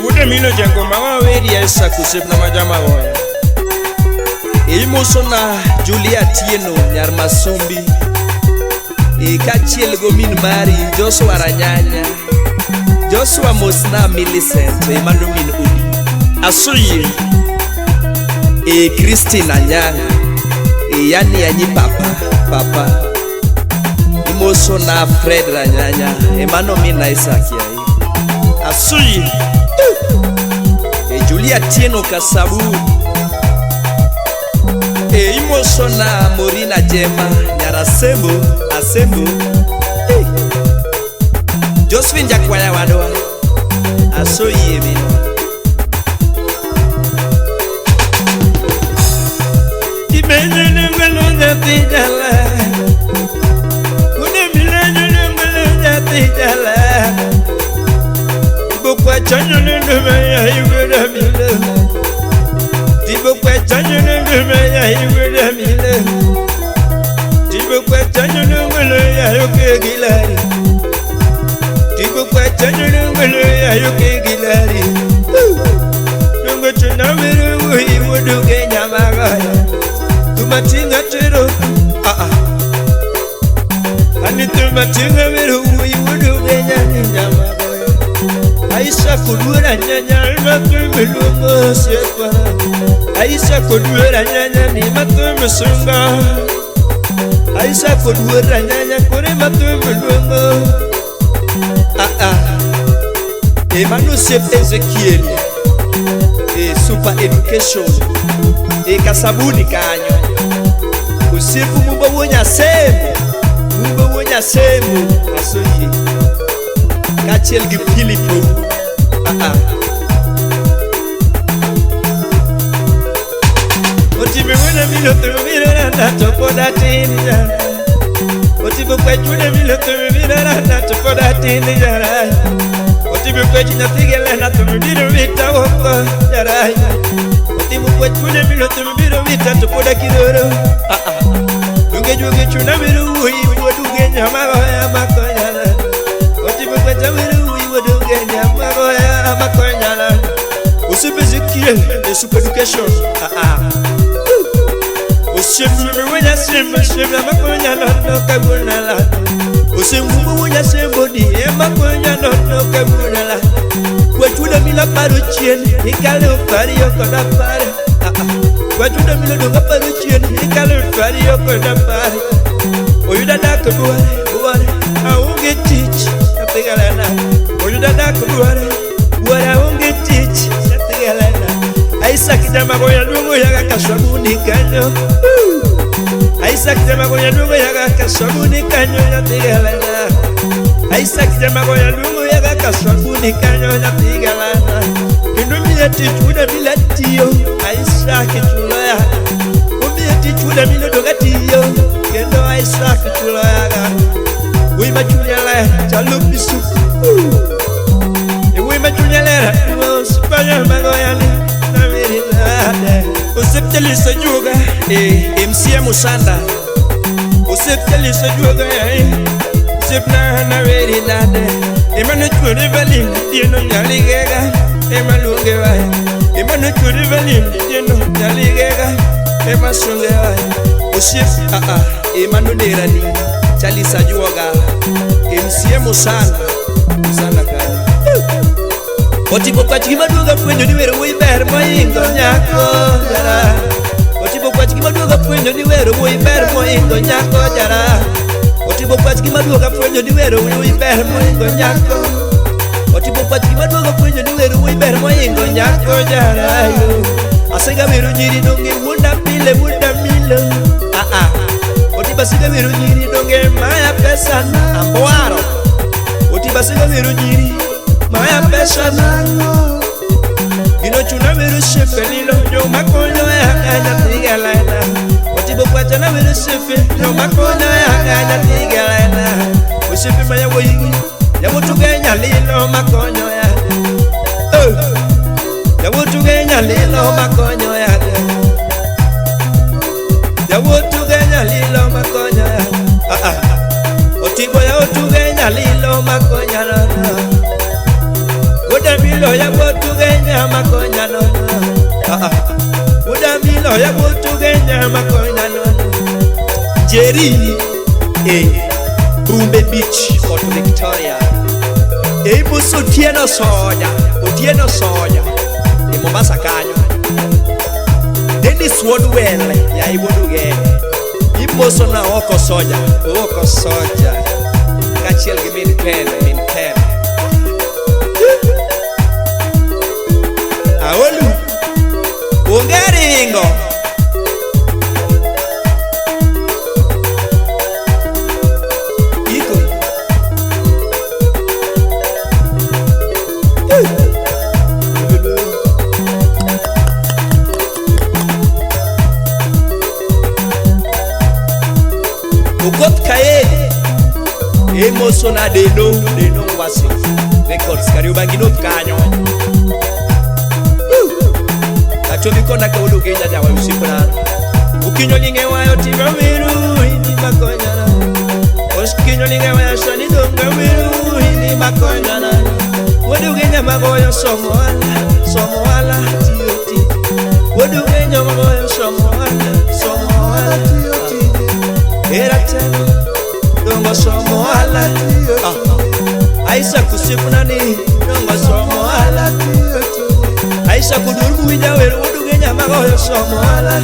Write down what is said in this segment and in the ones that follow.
Wude milo jango mawa weri esa kusip na majama goya. Muso na Julia Tieno nyar Masumbi. Kachiel go min mari Joshua Ranyanya, Joshua Mosna Millicent Emmanuel min Udi Asuyi Christine Anyang yani anyi papa Muso na Fred Ranyanya Emmanuel min Isaac yai Asuyi Julia Tieno Kasabu Imoso na Morina Jema nyara Sembo Josephine Jakwaya wadwa Asoyi emi Timenye nembelonja tijala Kunebilenye nembelonja tijala Tibokwa chanyo nendemeya iweda mile Tibokwa chanyo nendemeya iweda mile Tibo kwa chanyo nungolo ya yoke gilari Tibo kwa chanyo nungolo ya yoke gilari Nungo chunamiru ui wuduge nyamagaya Tumatinga tiro Hani tumatinga miru ui wuduge nyamagaya Aisha kudura nyanya matumilumo sietwa Aisha kudura nyanya ni matumisunga Aisha kodura nyanya kore matumulungo Emmanuel Chef Ezekiel Super Education Kasabuni kanyo Usifu mumba wonya semu Asoye Kachiel gi Filipo Otibe wena milo tumira randa topoda tini jara Otibe kwechune milo tumira randa topoda tini jara Otibe kwechina tigele na tumira vita woko jara Otibe kwechune milo tumira vita topoda kiroro Dunge chuna miru ui waduge nyamagoya makonyala Otibe kwecha miru ui waduge nyamagoya makonyala Usibe Ezekiel Super Education Usimwe wanya simba makonya no kabunala Usimwe wanya simbo di makonya no kabunala Kwachuda mila paru chien ikale pari yokoda pare Kwachuda mila donga paru chien ikale pari yokoda pare Oyuda dako buare aunge teach apigalana Oyuda dako buare aunge teach apigalana Isaac Jamagoya lungo yaga kashabuni kanyo Isaac Jamagoya lungo yaga kashabuni kanyo ya tigalana Isaac Jamagoya lungo yaga kashabuni kanyo ya tigalana Kinumi ya tichuda bila tiyo Isaac chulaya Kumi ya tichuda bila doga tiyo Kendo Isaac chulaya Wima chunyala chalupi suku Wima chunyala Spanya magoya ni Usipteli sejuga MCA Musanda Usipteli sejuga Usipna na veri nade Emanu churi valim Dieno nyaligega Emalunge vaya Emanu churi valim Dieno nyaligega Emasunge vaya Usip Emanu nerani Chali sajuga MCA Musanda Musanda kani Otibo kwa chiki maduga pwenyo ni wero wiber moingo nyako jara Otibo kwa chiki maduga pwenyo ni wero wiber moingo nyako jara Otibo kwa chiki maduga pwenyo ni wero wiber moingo nyako Otibo kwa chiki maduga pwenyo ni wero wiber moingo nyako jara Asega wero nyiri nonge wunda milo Otiba siga wero nyiri nonge maya pesa na amboaro Otiba siga wero nyiri Maya pesa nango Gino chuna miru shefe lilo Yo makonyo ya kanya tigalena Otibo kwa chana miru shefe Yo makonyo ya kanya tigalena Ushefe maya woyigi Ya wutu genya lilo makonyo ya Ya wutu genya lilo makonyo ya Ya wutu genya lilo makonyo ya Otibo ya wutu genya lilo makonyo ya Oda milo ya botu Nyeri Bumbe Beach, Port Victoria. Imuso Otieno Soja Mombasa kanyo. Dennis Wodwell ya Iboduge. Imuso na Oko Soja Kachiel gi min pen Aolu Ungeringo Ukot kae Emoso na deno wasi Records Kariobangi not kanyo Achomi kona ka ulu kenya jawa usipuna Ukinyo linge wayo tima miru Ini makonyana Oskinyo linge wayo shani donga miru Ini makonyana Wadu kenya magoyo somoala Tioti Wadu kenya magoyo somoala Tioti Era teno Dongo somoala Aisa kusipunani Dongo somoala Aisa kudurmu wijaweru Udugenya magoyo somoala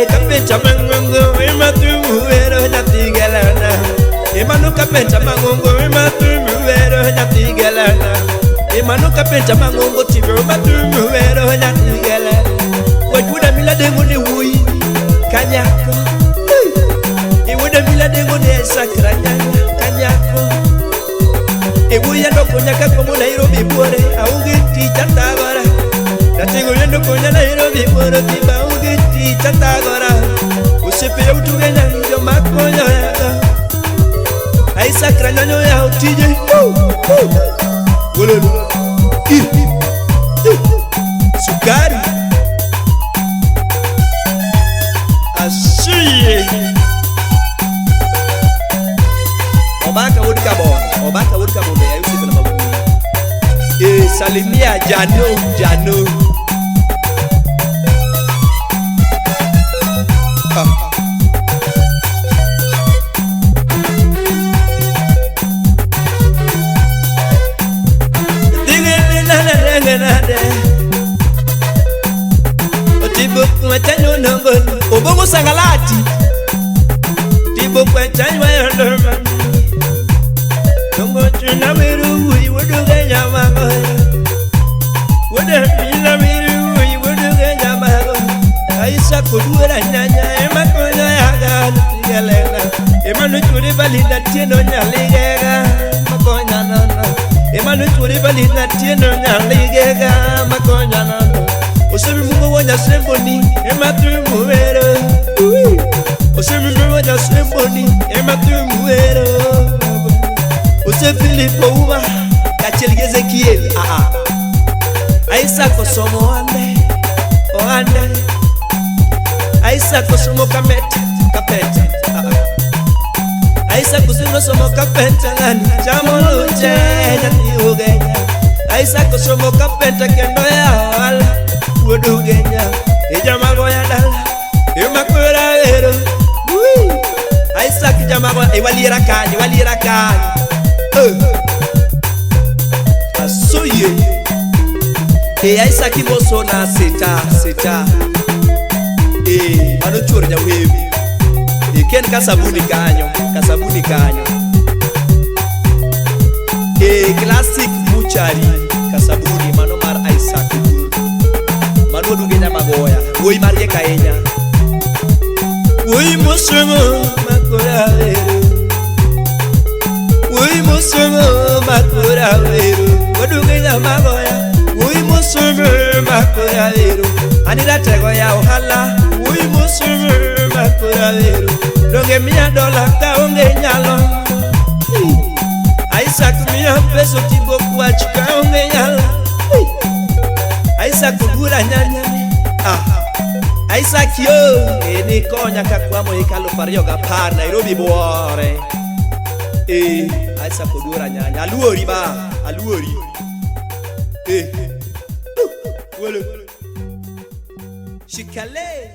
Kapencha mangongo Imatumu wero nyatigelana Imanu kapencha mangongo Imatumu wero nyatigelana Imanu kapencha mangongo Tibo matumu wero nyatigelana Wajuda mila dengu ni wui Kanyako Iwuda mila dengu ni sakra nyanya Kanyako Iwuya ndoko nyaka komu Nairobi bore Augiti chatagora Natigo yendo konya Nairobi bore Tiba augiti chatagora Usipe ya utugenya Njo makonya yaga Ai sakra nyanyo ya utije Wololu Sukari Asiye Obaka wodka bonde ya Yusuf na mabu Salimia Jano Tibo mwachanyo nongon Obongo sangalati Tibo mwachanyo yondorman Nongo chuna miru ui Wudugenya magoya Wudugenya miru ui Wudugenya magoya Aisa kudura nyanya Emakonya yaga Tigalena Emanu churi balida tieno nyaligega Makonya nana Emanu churi balida tieno nyaligega Makonya nana Osemi mungo wanya semboni Ematu muero Osemi mungo wanya semboni Ematu muero Ose Filipo Uma Kachiel Ezekiel Aisa kosomo Oande Aisa kosomo kapeta Aisa kosomo kapeta Ngani Chamoluche Nyati ugenya Aisa kosomo kapeta Kendo ya wala Wudugenya Ijamagoya dala Imakura wero Aisa kijamagoya Walira kanyi Asoye Aisa kimoso na seta Mano chore nya wewe Ken kasabuni kanyo Classic Muchari Kasabuni mano mar Aisa Mano dugenya magoya Woi marie kaenya Woi mosomo makora wero Woi mosomo makora wero Wadugenya magoya Woi mosomo makora wero Anira tego ya ohala Woi mosomo makora wero Donge mia dola ka onge nyalo Aisa kumia peso tibo kuachika onge nyalo Aisa kugura nyanya Aisa kio Eni konya kakwamo ikalo farioga par Nairobi buore Aisa kudura nyanya Aluori Wole Shikale